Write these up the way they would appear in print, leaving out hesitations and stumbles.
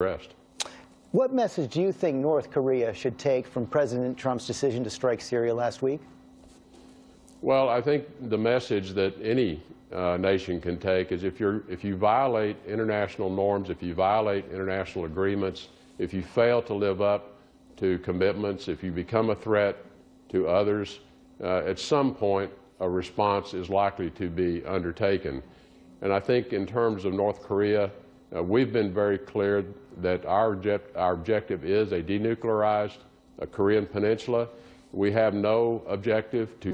rest. What message do you think North Korea should take from President Trump's decision to strike Syria last week? Well, I think the message that any nation can take is if you violate international norms, if you violate international agreements, if you fail to live up to commitments, if you become a threat to others, at some point a response is likely to be undertaken. And I think in terms of North Korea, we've been very clear that our objective is a denuclearized Korean peninsula. We have no objective to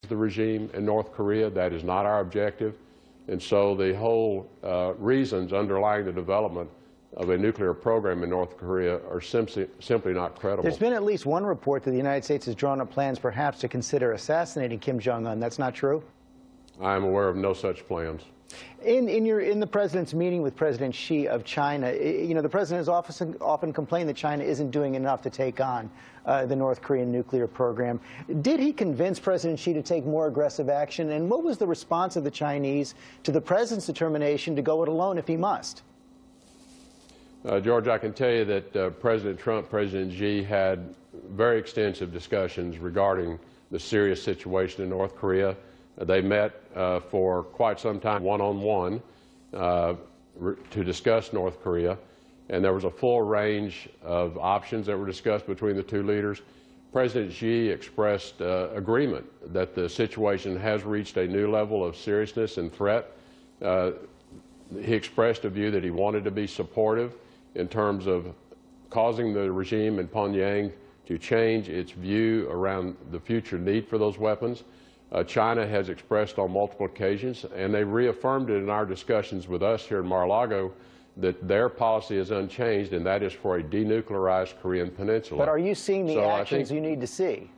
the regime in North Korea. That is not our objective. And so the whole reasons underlying the development of a nuclear program in North Korea are simply not credible. There's been at least one report that the United States has drawn up plans perhaps to consider assassinating Kim Jong-un. That's not true? I am aware of no such plans. In the president's meeting with President Xi of China, the president has often complained that China isn't doing enough to take on the North Korean nuclear program. Did he convince President Xi to take more aggressive action? And what was the response of the Chinese to the president's determination to go it alone if he must? George, I can tell you that President Trump, President Xi had very extensive discussions regarding the serious situation in North Korea. They met for quite some time one-on-one to discuss North Korea, and there was a full range of options that were discussed between the two leaders. President Xi expressed agreement that the situation has reached a new level of seriousness and threat. He expressed a view that he wanted to be supportive in terms of causing the regime in Pyongyang to change its view around the future need for those weapons. China has expressed on multiple occasions, and they reaffirmed it in our discussions with us here in Mar-a-Lago, that their policy is unchanged, and that is for a denuclearized Korean peninsula. But are you seeing the actions you need to see?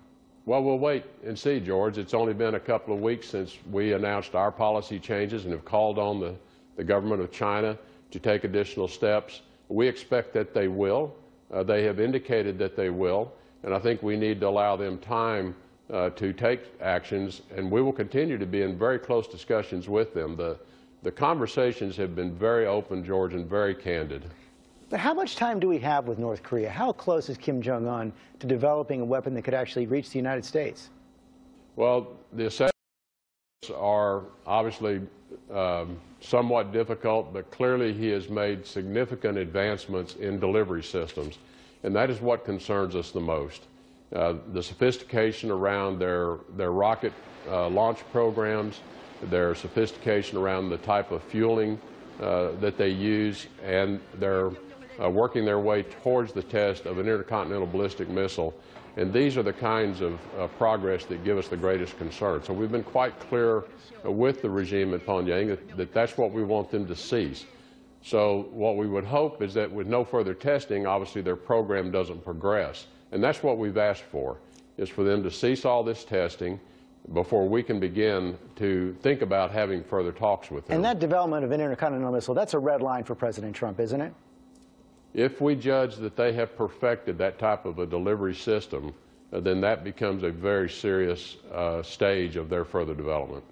Well, we'll wait and see, George. It's only been a couple of weeks since we announced our policy changes and have called on the government of China to take additional steps. We expect that they will. They have indicated that they will, and I think we need to allow them time to take actions, and we will continue to be in very close discussions with them. The conversations have been very open, George, and very candid. But how much time do we have with North Korea? How close is Kim Jong-un to developing a weapon that could actually reach the United States? Well, the assessments are obviously somewhat difficult, but clearly he has made significant advancements in delivery systems, and that is what concerns us the most. The sophistication around their rocket launch programs, their sophistication around the type of fueling that they use, and they're working their way towards the test of an intercontinental ballistic missile. And these are the kinds of progress that give us the greatest concern. So we've been quite clear with the regime in Pyongyang that that's what we want them to cease. So what we would hope is that with no further testing, obviously their program doesn't progress. And that's what we've asked for, is for them to cease all this testing before we can begin to think about having further talks with them. And that development of an intercontinental missile, that's a red line for President Trump, isn't it? If we judge that they have perfected that type of a delivery system, then that becomes a very serious stage of their further development.